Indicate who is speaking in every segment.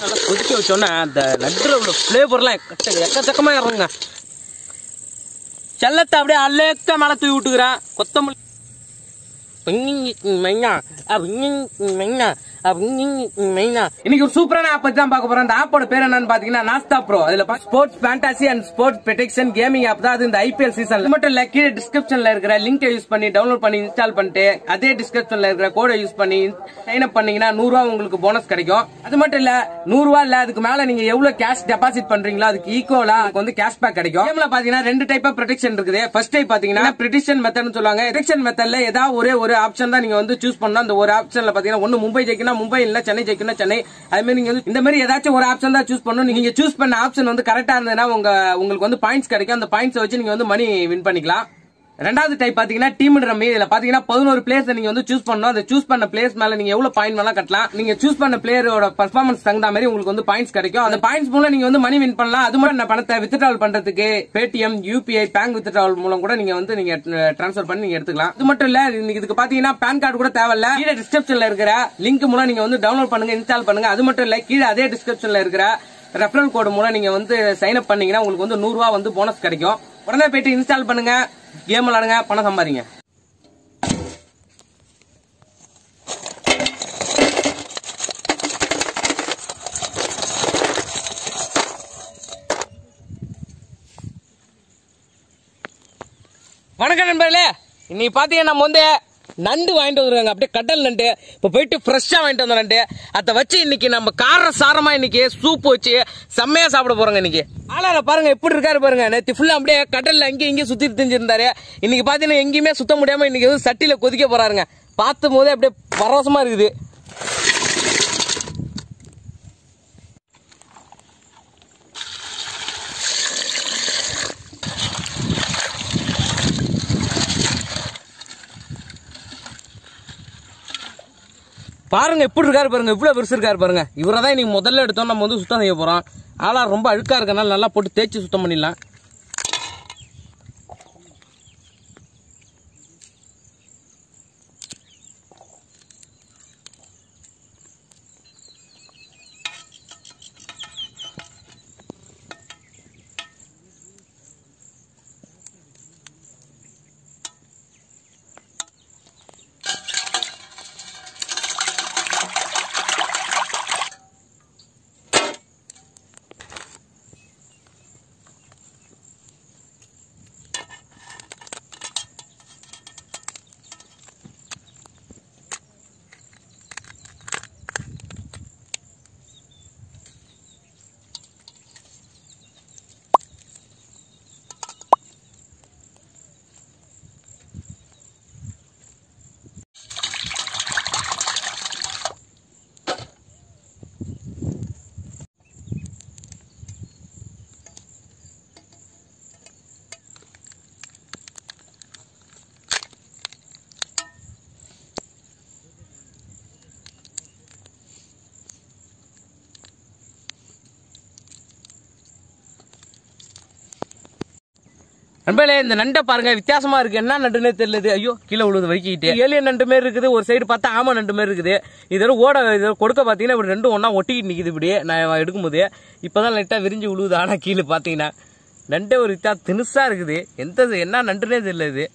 Speaker 1: நல்லா கொதிக்க வச்சோன்னா அந்த லட்டில் உள்ள ஃப்ளேவர்லாம் எக்கச்சக்கமாக இறங்குங்க. செல்லத்தை அப்படியே அலேக்க மேலே தூவி விட்டுக்கிறேன். கொத்தமல்லி இன்னைக்கு ஒரு சூப்பரான ஆப் தான் பார்க்க போறோம். அந்த ஆப்போட பேர் என்னன்னு பாத்தீங்கன்னா நாஸ்தா ப்ரோ. அதுல sports fantasy and sports protection gaming app தான். அது இந்த ஐபிஎல் சீசன் அது மட்டும் இல்ல. கீழே டிஸ்கிரிப்ஷன்ல இருக்கிற லிங்க் யூஸ் பண்ணி டவுன்லோட் பண்ணி இன்ஸ்டால் பண்ணிட்டு அதே டிஸ்கிரிப்ஷன்ல இருக்கிற கோடை யூஸ் பண்ணி சைன் அப் பண்ணீங்கன்னா 100 ரூபா உங்களுக்கு போனஸ் கிடைக்கும். அது மட்டும் இல்ல 100 ரூபா இல்ல, அதுக்கு மேல நீங்க எவ்வளவு கேஷ் டெபாசிட் பண்றீங்களோ அதுக்கு ஈக்குவலா வந்து கேஷ் பேக் கிடைக்கும். கேம்ல பாத்தீங்கன்னா 2 டைப் ஆஃப் ப்ரொடெக்ஷன் இருக்குது. ஃபர்ஸ்ட் டைப் பாத்தீங்கன்னா ப்ரிடிக்ஷன் மெத்தட்னு சொல்லுவாங்க. ப்ரிடிக்ஷன் மெத்தட்ல ஏதாவது ஒரு ஆப்ஷன் தான் நீங்க வந்து சூஸ் பண்ணணும். அந்த ஒரு ஆப்ஷன்ல பாத்தீங்கன்னா ஒன்னு மும்பை ஜெயிக்கணும், மும்பை இல்ல சென்னை ஜெயிக்கணும், சென்னை. அது மாதிரி நீங்க இந்த மாதிரி ஏதாச்சும் ஒரு ஆப்ஷன் தான் சூஸ் பண்ணணும். நீங்க சூஸ் பண்ண ஆப்ஷன் வந்து கரெக்டா இருந்ததுன்னா உங்களுக்கு வந்து பாயிண்ட்ஸ் கிடைக்கும். அந்த பாயிண்ட்ஸ் வச்சு நீங்க வந்து மணி வின் பண்ணிக்கலாம். ரெண்டாவது டைப் பாத்தீங்கன்னா டீம் ரம்மி. இதுல பாத்தீங்கன்னா 11 பிளேயர்ஸ் நீங்க வந்து சூஸ் பண்ணணும். அந்த சூஸ் பண்ண பிளேயர்ஸ் மேல நீங்க எவ்வளவு பாயிண்ட் வேணா கட்டலாம். நீங்க சூஸ் பண்ண பிளேயரோட பெர்ஃபார்மன்ஸ் தகுந்த மாதிரி உங்களுக்கு வந்து பாயிண்ட்ஸ் கிடைக்கும். அந்த பாயிண்ட்ஸ் மூலம் நீங்க வந்து மணி வின் பண்ணலாம். அது மட்டும் பணத்தை வித்ட்ராவல் பண்றதுக்கு பேடிஎம், யூபிஐ, பேங்க் வித்ட்ராவல் மூலம் கூட நீங்க வந்து நீங்க டிரான்ஸ்ஃபர் பண்ணி நீங்க எடுத்துக்கலாம். அது மட்டும் இல்ல, இதுக்கு பாத்தீங்கன்னா பேன் கார்டு கூட தேவையில்ல. கீழே டிஸ்கிரிப்ஷன்ல இருக்கிற லிங்க் மூலம் நீங்க வந்து டவுன்லோட் பண்ணுங்க, இன்ஸ்டால் பண்ணுங்க. அது மட்டும் இல்ல, கீழே அதே டிஸ்கிரிப்ஷன்ல இருக்கிற ரெஃபரல் கோடு மூலம் நீங்க வந்து சைன் அப் பண்ணீங்கன்னா உங்களுக்கு வந்து 100 ரூபா வந்து போனஸ் கிடைக்கும். உடனே போயிட்டு இன்ஸ்டால் பண்ணுங்க, கேம் விளையாடுங்க, பணம் சம்பாதிங்க. வணக்கம் நண்பர்களே, இன்னைக்கு பாத்தீங்கன்னா நம்ம வந்து நண்டு வாங்கிட்டு வந்துருக்காங்க. அப்படியே கடல் நண்டு. இப்ப போயிட்டு ஃப்ரெஷ்ஷா வாங்கிட்டு வந்த நண்டு அதை வச்சு இன்னைக்கு நம்ம கார சாரமா இன்னைக்கு சூப் வச்சு செம்மையா சாப்பிட போறோங்க. இன்னைக்கு ஆளார பாருங்க எப்படி இருக்காரு பாருங்க. நேற்று ஃபுல்லா அப்படியே கடல்ல அங்கேயும் இங்கேயும் சுத்திட்டு தெரிஞ்சிருந்தாரு. இன்னைக்கு பாத்தீங்கன்னா எங்கேயுமே சுத்த முடியாம இன்னைக்கு வந்து சட்டியில கொதிக்க போறாருங்க. பார்த்தும் போதே அப்படியே பரவசமா இருக்குது. பாருங்க எப்படி இருக்காரு பாருங்க, இவ்வளவு பெருசு இருக்காரு பாருங்க. இவரை தான் இன்னைக்கு முதல்ல எடுத்தோம் நம்ம வந்து சுத்தம் செய்ய போறோம். ஆளா ரொம்ப அழுக்கா இருக்கனால நல்லா போட்டு தேய்ச்சி சுத்தம் பண்ணிடலாம். நண்பர்களே, இந்த நண்டை பாருங்க, வித்தியாசமா இருக்கு. என்ன நண்டுன்னே தெரியல. ஐயோ, கீழே விழுது வைக்கிட்டு ஏலியன் நண்டு மாதிரி இருக்குது. ஒரு சைடு பார்த்தா ஆமா நண்டு மாதிரி இருக்குது. இதோட கொடுக்க பாத்தீங்கன்னா இப்படி ரெண்டும் ஒன்னா ஒட்டிக்கிட்டு நிக்குது. இப்படியே நான் எடுக்கும்போது இப்பதான் லைட்டா விரிஞ்சு விழுவுது. ஆனா கீழே பாத்தீங்கன்னா நண்டே ஒரு தினுசா இருக்குது. என்ன நண்டுன்னே தெரியல இது.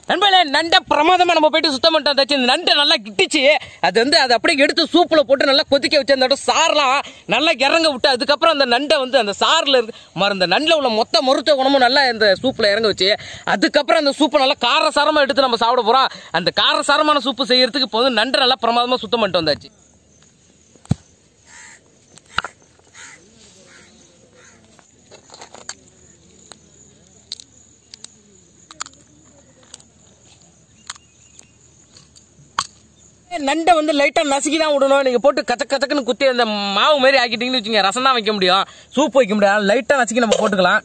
Speaker 1: நண்பர்களே, நண்டை பிரமாதமா நம்ம போயிட்டு சுத்தம் பண்ணிட்டு வந்தாச்சு. இந்த நண்டை நல்லா கிட்டிச்சு, அது அப்படியே எடுத்து சூப்புல போட்டு நல்லா கொதிக்க வச்சு அந்த சாரெல்லாம் நல்லா இறங்க விட்டு, அதுக்கப்புறம் அந்த நண்டை அந்த சாரில் இருக்கு அந்த நண்டில் உள்ள மொத்த மருத்துவ குணமும் நல்லா இந்த சூப்பில் இறங்க வச்சு, அதுக்கப்புறம் அந்த சூப்பை நல்லா காரசாரமாக எடுத்து நம்ம சாப்பிட போகிறோம். அந்த காரசாரமான சூப்பு செய்யறதுக்கு இப்போ நண்டை நல்லா பிரமாதமாக சுத்தம் பண்ணிட்டு வந்தாச்சு. நண்டை லைட்டா நசுக்கி தான் விடணும். நீங்க போட்டு கச்சக்குன்னு குத்தி அந்த மாவு மாதிரி ஆக்கிட்டீங்கன்னு வச்சுங்க, ரசம் தான் வைக்க முடியும், சூப் வைக்க முடியாது. லைட்டா நசுக்கி நம்ம போட்டுக்கலாம்.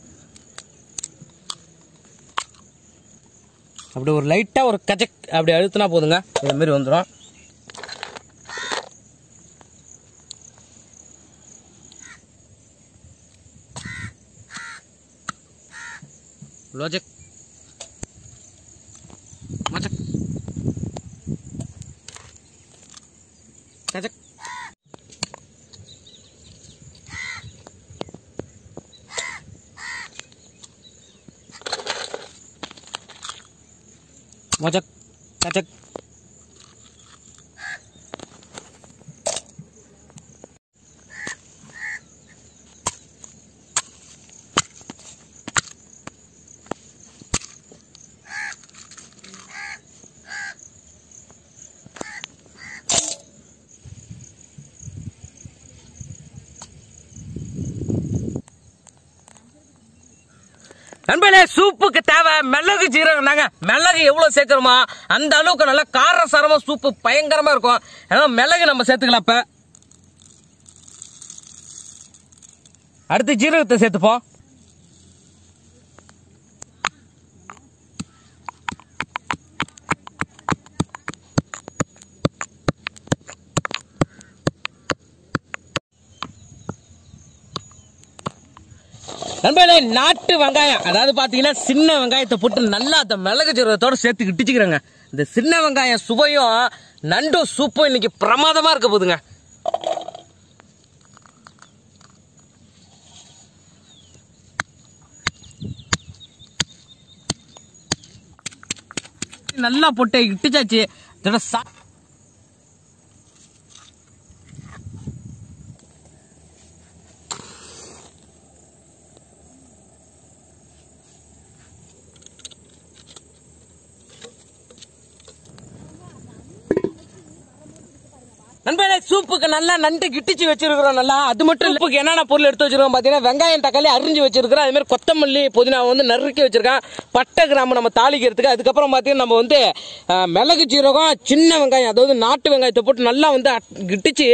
Speaker 1: அப்படி ஒரு லைட்டா ஒரு கச்சக் அப்படி அழுத்தினா போதுங்க, இந்த மாதிரி வந்துடும். லோஜக் மச்சக் கச்சக் மச்சக் கச்சக் நண்பர்களே, சூப்புக்கு தேவை மிளகு ஜீரகம் தாங்க. மிளகு எவ்வளவு சேர்க்கிறோமோ அந்த அளவுக்கு நல்லா காரசாரமா சூப்பு பயங்கரமா இருக்கும். ஏன்னா மிளகு நம்ம சேர்த்துக்கலாம். இப்ப அடுத்து ஜீரகத்தை சேர்த்துப்போம். நண்பர்களே, நாட்டு வெங்காயம், அதாவது பாத்தீங்கன்னா சின்ன வெங்காயத்தை போட்டு நல்லா அந்த மிளகு ஜீரகத்தோட சேர்த்து கிட்டிச்சுக்கிறேங்க. இந்த சின்ன வெங்காயம் சுவையும் நண்டும் சூப்பும் இன்னைக்கு பிரமாதமா இருக்க போதுங்க. நல்லா போட்டு இட்டுச்சாச்சு. நண்பர்களே, சூப்புக்கு நல்லா நண்டு கிட்டிச்சு வச்சிருக்கிறோம். நல்லா அது மட்டும் சூப்புக்கு என்னென்ன பொருள் எடுத்து வச்சிருக்கோம் பாத்தீங்கன்னா, வெங்காயம் தக்காளி அரிஞ்சு வச்சிருக்கிறோம். அதே மாதிரி கொத்தமல்லி புதினா நறுக்கி வச்சிருக்கேன். பட்டை கிராம்பு நம்ம தாளிக்கிறதுக்கு. அதுக்கப்புறம் பாத்தீங்கன்னா நம்ம மிளகு ஜீரகம் சின்ன வெங்காயம், அதாவது நாட்டு வெங்காயத்தை போட்டு நல்லா கிட்டிச்சு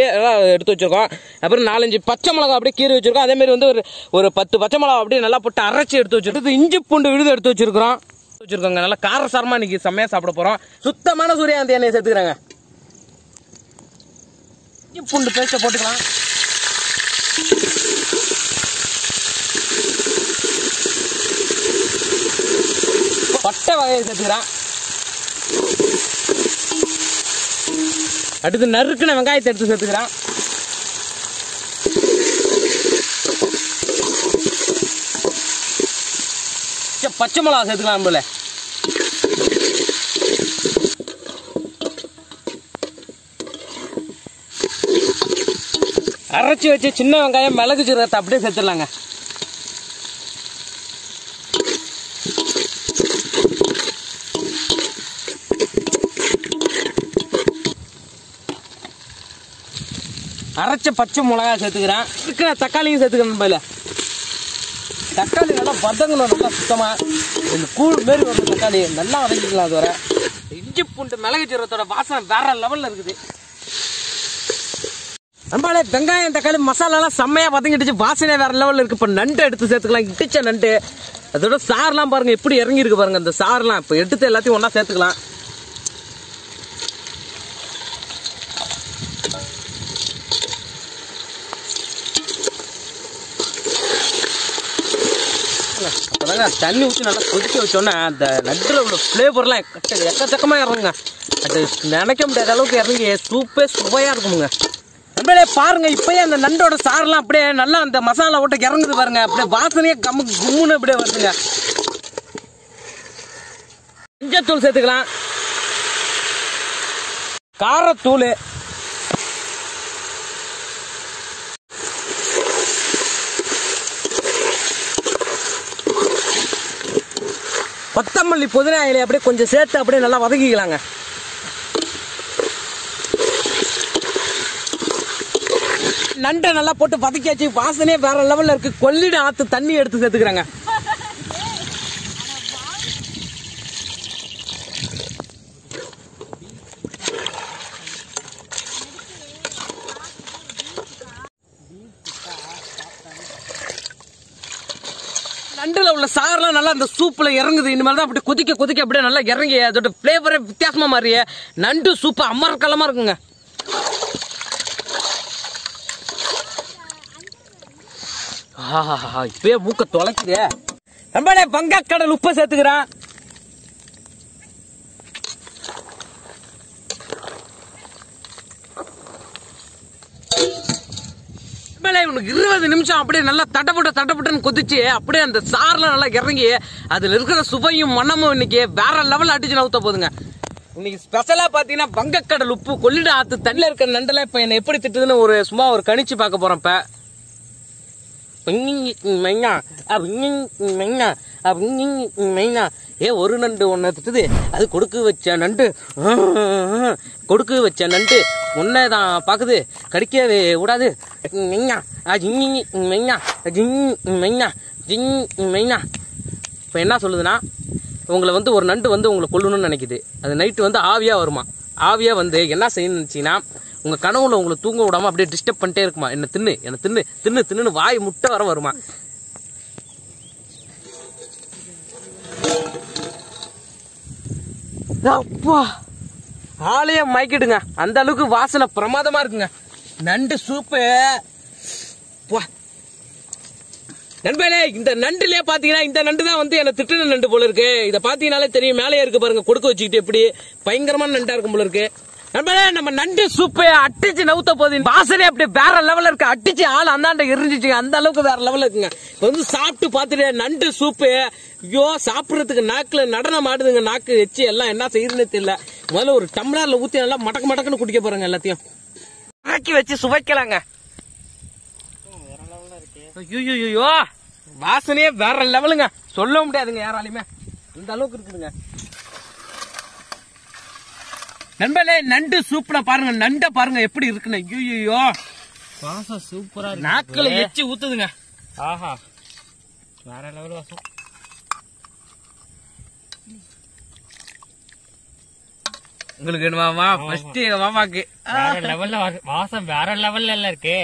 Speaker 1: எடுத்து வச்சிருக்கோம். அப்புறம் 4-5 பச்சை மிளகா அப்படியே கீறி வச்சிருக்கோம். அதே மாதிரி ஒரு 10 பச்சை மிளகா அப்படியே நல்லா போட்டு அரைச்சி எடுத்து வச்சிருக்கோம். இஞ்சி பூண்டு விழுது எடுத்து வச்சிருக்கோங்க. நல்லா காரசாரமா இன்னைக்கு செம்மையா சாப்பிட போறோம். சுத்தமான சூரியகாந்தி எண்ணெயை சேர்த்துக்கிறாங்க. பூண்டு பேஸ்ட் போட்டுக்கலாம். பட்டை வகையை சேர்த்துக்கிறேன். அடுத்து நறுக்குன வெங்காயத்தை எடுத்து சேர்த்துக்கிறேன். பச்சை மிளகா சேர்த்துக்கலாம். நம்மள அரைச்சி வச்சு சின்ன வெங்காயம் மிளகு ஜீரகத்தை அப்படியே சேர்த்துடலாங்க. அரைச்ச பச்சை மிளகா சேர்த்துக்கிறேன். இருக்கிற தக்காளியும் சேர்த்துக்கிறேன். தக்காளி நல்லா வதங்கணும். நல்லா சுத்தமா இந்த கூழ் மாரி வரும். தக்காளி நல்லா வதங்கிக்கலாம். அது வர இஞ்சி பூண்டு மிளகு ஜீரகத்தோட வாசனை வேற லெவல்ல இருக்குது. நம்மளே வெங்காயம் தக்காளி மசாலாலாம் செம்மையா வதங்கிடுச்சு. வாசனை வேற லெவல்ல இருக்கு. இப்ப நண்டு எடுத்து சேர்த்துக்கலாம். இடிச்ச நண்டு, அதோட சாரெல்லாம் பாருங்க எப்படி இறங்கி இருக்கு பாருங்க. அந்த சாரெல்லாம் இப்ப எடுத்து எல்லாத்தையும் ஒன்னா சேர்த்துக்கலாம். அப்பதாங்க தண்ணி ஊற்றி நல்லா கொதிக்க வச்சோன்னா அந்த நண்டுல உள்ள ஃபிளேவர்லாம் எக்கச்சக்கமா இறங்குங்க. அது நினைக்க முடியாத அளவுக்கு இறங்கி சூப்பே சுவையா இருக்குமுங்க. நண்பர்களே பாருங்க, இப்பயே அந்த நண்டோட சாரெல்லாம் அப்படியே நல்லா அந்த மசாலா ஓட்ட இறங்குது பாருங்க. அப்படியே வாசனையே கும்முன்னு அப்படியே வருதுங்க. மஞ்சத்தூள் சேர்த்துக்கலாம், காரத்தூள், கொத்தமல்லி, புதினா இலை அப்படியே கொஞ்சம் சேர்த்து அப்படியே நல்லா வதக்கிக்கலாங்க. நண்டை நல்லா போட்டு வதக்கியாச்சு. வாசனையே வேற லெவல்ல இருக்கு. கொள்ளிட ஆத்து தண்ணி எடுத்து சேர்த்துக்கிறாங்க. நண்டுல உள்ள சாரெல்லாம் நல்லா அந்த சூப்ல இறங்குது. இனிமேல் தான் அப்படி கொதிக்க கொதிக்க அப்படியே நல்லா இறங்கி அதோட பிளேவரே வித்தியாசமா மாறிய நண்டு சூப்பு அமர்க்கலமா இருக்குங்க. இப்பயே மூக்க தொலைக்குது. நம்மளே வங்கக்கடல் உப்பை சேர்த்துக்கிறான். உனக்கு 20 நிமிஷம் அப்படியே நல்லா தட்டப்பட்டுன்னு கொதிச்சு அப்படியே அந்த சாரெல்லாம் நல்லா இறங்கி அதுல இருக்கிற சுவையும் மனமும் இன்னைக்கு வேற லெவல் அடிச்சு நவுத்த போதுங்க. இன்னைக்கு ஸ்பெஷலா பாத்தீங்கன்னா வங்கக்கடல் உப்பு, கொள்ளிட ஆத்து தண்ணில இருக்கிற நண்டெல்லாம் இப்ப என்ன எப்படி திட்டுதுன்னு ஒரு சும்மா ஒரு கணிச்சு பார்க்க போறேன். இப்ப ஒரு நண்டு ஒன்னு திட்டுது, அது கொடுக்கு வச்ச நண்டு ஒன்னதான் பாக்குது, கடிக்கவே கூடாது. இப்ப என்ன சொல்லுதுன்னா, உங்களை வந்து ஒரு நண்டு வந்து உங்களை கொல்லணும்னு நினைக்குது. அது நைட்டு வந்து ஆவியா வருமா. ஆவியா வந்து என்ன செய்யணும்னு நினைச்சீங்கன்னா, உங்க கனவுல உங்களை தூங்க விடாம அப்படியே டிஸ்டர்ப் பண்ணிட்டே இருக்குமா. என்ன தின்னு வாய் முட்டை வர வருமா. அப்பா ஆளையே மயக்கிடுங்க. அந்த அளவுக்கு வாசனை பிரமாதமா இருக்குங்க. நண்டு சூப்பு நண்பர்களே. இந்த நண்டுலயே பாத்தீங்கன்னா இந்த நண்டு தான் வந்து என்ன திட்டுன நண்டு போல இருக்கு. இத பாத்தீங்கன்னாலே தெரியும். மேலே இருக்கு பாருங்க, கொடுக்க வச்சுக்கிட்டு எப்படி பயங்கரமான நண்டா இருக்கும் போல இருக்கு. நண்பர்களே, நம்ம நண்டு சூப்பு அட்டிச்சு நவுத்த போது வாசனை அப்படியே வேற லெவல்ல இருக்கு. அட்டிச்சு ஆள் அந்தாண்ட எரிஞ்சிச்சு. அந்த அளவுக்கு வேற லெவல்ல இருக்குங்க. இப்ப வந்து சாப்பிட்டு பாத்துட்டு நண்டு சூப்பு ஐயோ சாப்பிடறதுக்கு நாக்குல நடனம் ஆடுதுங்க. நாக்கு வச்சு எல்லாம் என்ன செய்யுதுன்னு தெரியல. முதல்ல ஒரு டம்ளர்ல ஊத்தி நல்லா மடக்குன்னு குடிக்க போறாங்க. எல்லாத்தையும் ஆக்கி வச்சு சுவைக்கலாங்க. ஐயோ வாசனையே வேற லெவலுங்க. சொல்ல முடியாதுங்க யாராலையுமே. இந்த அளவுக்கு இருக்குதுங்க. நண்பர்களே, நண்டு சூப்பரா பாருங்க. நண்டை பாருங்க எப்படி இருக்குன்னு. ஐயோ வாசம் சூப்பரா இருக்கு. நாக்குல எச்சி ஊத்துதுங்க. ஆஹா வேற லெவல் வாசம். உங்களுக்கு மாமா ஃபர்ஸ்ட் எங்க மாமாக்கு வேற லெவல்ல வாசம் வேற லெவல்ல எல்லாம் இருக்கு.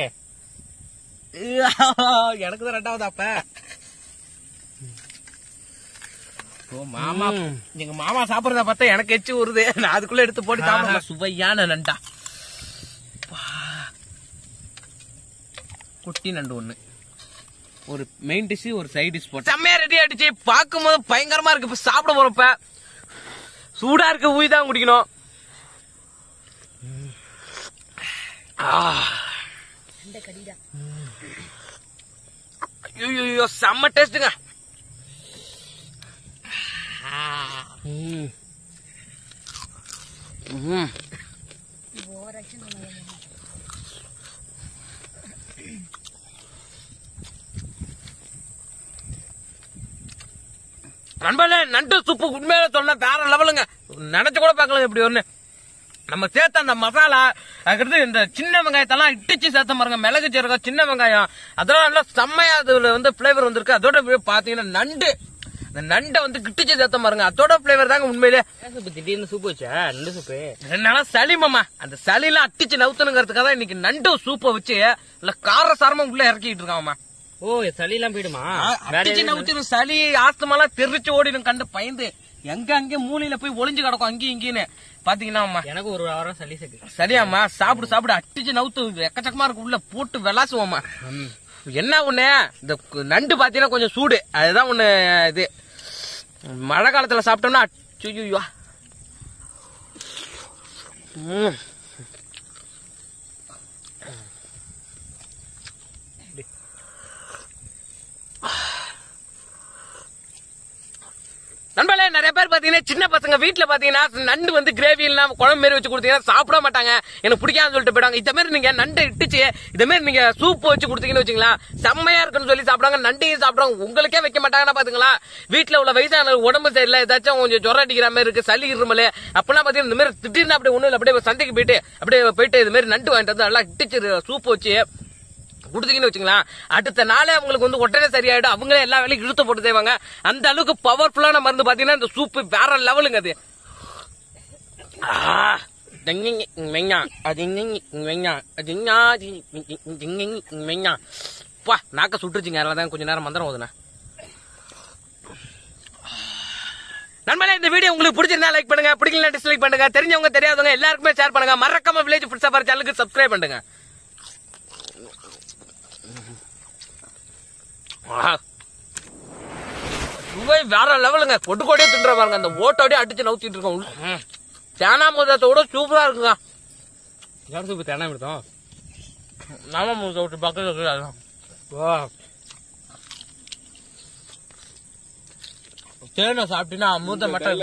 Speaker 1: எனக்கு தான் ரெண்டாவது. அப்ப மாமா எங்க மாமா சாப்பிடுறத பார்த்தா எனக்கு எச்சு வருது. நான் அதுக்குள்ள எடுத்து போட்டு சாப்பிடல. சுவையான நண்டா. குட்டி நண்டு ஒண்ணு, ஒரு மெயின் டிஷ், ஒரு சைட் டிஷ் போட்டு செம்மையா ரெடி ஆயிடுச்சு. பார்க்கும் போது பயங்கரமா இருக்கு. இப்ப சாப்பிட போறோம். இப்ப சூடா இருக்கு. ஊய் தான் குடிக்கணும். ஐயோ செம்ம டேஸ்டுங்க. நண்பர்களே, நண்டு சூப்பு உண்மையில சொன்ன வேற லெவலுங்க. நினைச்சு கூட பார்க்கலாம் இப்படி ஒண்ணு. நம்ம சேர்த்த அந்த மசாலா, அதுக்கடுத்து இந்த சின்ன வெங்காயத்தெல்லாம் இட்டிச்சு சேர்த்த பாருங்க. மிளகு சீரகம், சின்ன வெங்காயம், அதெல்லாம் நல்லா செம்மையா அதுல வந்து பிளேவர் வந்திருக்கு. அதோட பாத்தீங்கன்னா நண்டு, இந்த நண்டை வந்து கிட்டிச்சு சேர்த்த பாருங்க. அதோட பிளேவர் தாங்க உண்மையிலே. திடீர்னு சூப்பு வச்சா நண்டு சூப்பு என்னால சளி மாமா. அந்த சளியெல்லாம் அட்டிச்சு நவுத்தணுங்கிறதுக்காக தான் இன்னைக்கு நண்டு சூப்பை வச்சு இல்ல காரசாரமா உள்ள இறக்கிட்டு இருக்காமா. ஓ சளி எல்லாம் போயிடுமா? நவுத்திடும். சளி ஆஸ்துமாலாம் தெரிச்சு ஓடிடும். கண்டு பயந்து எங்க அங்கே மூலையில போய் ஒளிஞ்சு கிடக்கும் அங்கேயும் இங்கேன்னு. பாத்தீங்கன்னா எனக்கு ஒரு வாரம் சளி சரியாமா. சாப்பிடு அட்டிச்சு நவுத்து எக்கச்சக்கமா இருக்கு. உள்ள போட்டு விளாசுவோமா. என்ன ஒண்ணு, இந்த நண்டு பாத்தீங்கன்னா கொஞ்சம் சூடு. அதுதான் ஒண்ணு. இது மழை காலத்துல சாப்பிட்டோம்னா ஐயோ. நண்பர்களே, நிறைய பேர் பாத்தீங்கன்னா சின்ன பசங்க வீட்டுல பாத்தீங்கன்னா நண்டு வந்து கிரேவி இல்லாம குழம்பு மாரி வச்சு கொடுத்தீங்கன்னா சாப்பிட மாட்டாங்க, எனக்கு பிடிக்காதுன்னு சொல்லிட்டு போயிடுவாங்க. இந்த மாதிரி நீங்க நண்டை இட்டுச்சு இந்த மாதிரி நீங்க சூப் வச்சு கொடுத்தீங்கன்னு வச்சுங்களா, செம்மையா இருக்குன்னு சொல்லி சாப்பிடுவாங்க. நண்டையும் சாப்பிடுவாங்க, உங்களுக்கே வைக்க மாட்டாங்கன்னா பாத்துங்களா. வீட்டுல உள்ள வயசான உடம்பு சரியில்லை, ஏதாச்சும் கொஞ்சம் ஜொரம் அடிக்கிற மாதிரி இருக்கு, சளி இருமல அப்படின்னா பாத்தீங்கன்னா இந்த மாதிரி திடீர்னு அப்படியே ஒண்ணு அப்படியே சந்தைக்கு போயிட்டு இது மாதிரி நண்டு வாங்கிட்டு வந்து நல்லா இட்டுச்சு சூப் வச்சு குடுத்தீங்கன்னு வச்சுங்களா, அடுத்த நாளே அவங்களுக்கு வந்து உடனே சரியாயிடும். அவங்களே எல்லா வேலையும் இழுத்து போட்டு செய்வாங்க. அந்த அளவுக்கு பவர்ஃபுல்லான மருந்து பாத்தீங்கன்னா இந்த சூப்பு வேற லெவலுங்க. அது நாக்க சுட்டுருச்சுங்க, அதனாலதான் கொஞ்ச நேரம் மந்திரம் ஓதுன. நண்பர்களே, இந்த வீடியோ உங்களுக்கு பிடிச்சிருந்தா லைக் பண்ணுங்க, பிடிக்கல டிஸ்லைக் பண்ணுங்க, தெரிஞ்சவங்க தெரியாதவங்க எல்லாருக்குமே ஷேர் பண்ணுங்க, மறக்காம வில்லேஜ் ஃபுட் சஃபாரி சேனலுக்கு சப்ஸ்கிரைப் பண்ணுங்க. வேற லெவலுங்க, கொட்டுக்கோடியே தின்ற பாருங்க, அந்த ஓட்டோடய அடிச்சு நவுத்திட்டு இருக்கோம். தேனாமுதத்தோட சூப்பரா இருக்குங்க. யார் சூப்பர் தேனா எடுத்தோம், நாம பக்கத்துல தேனை சாப்பிட்டீங்கன்னா அமுத மட்டும்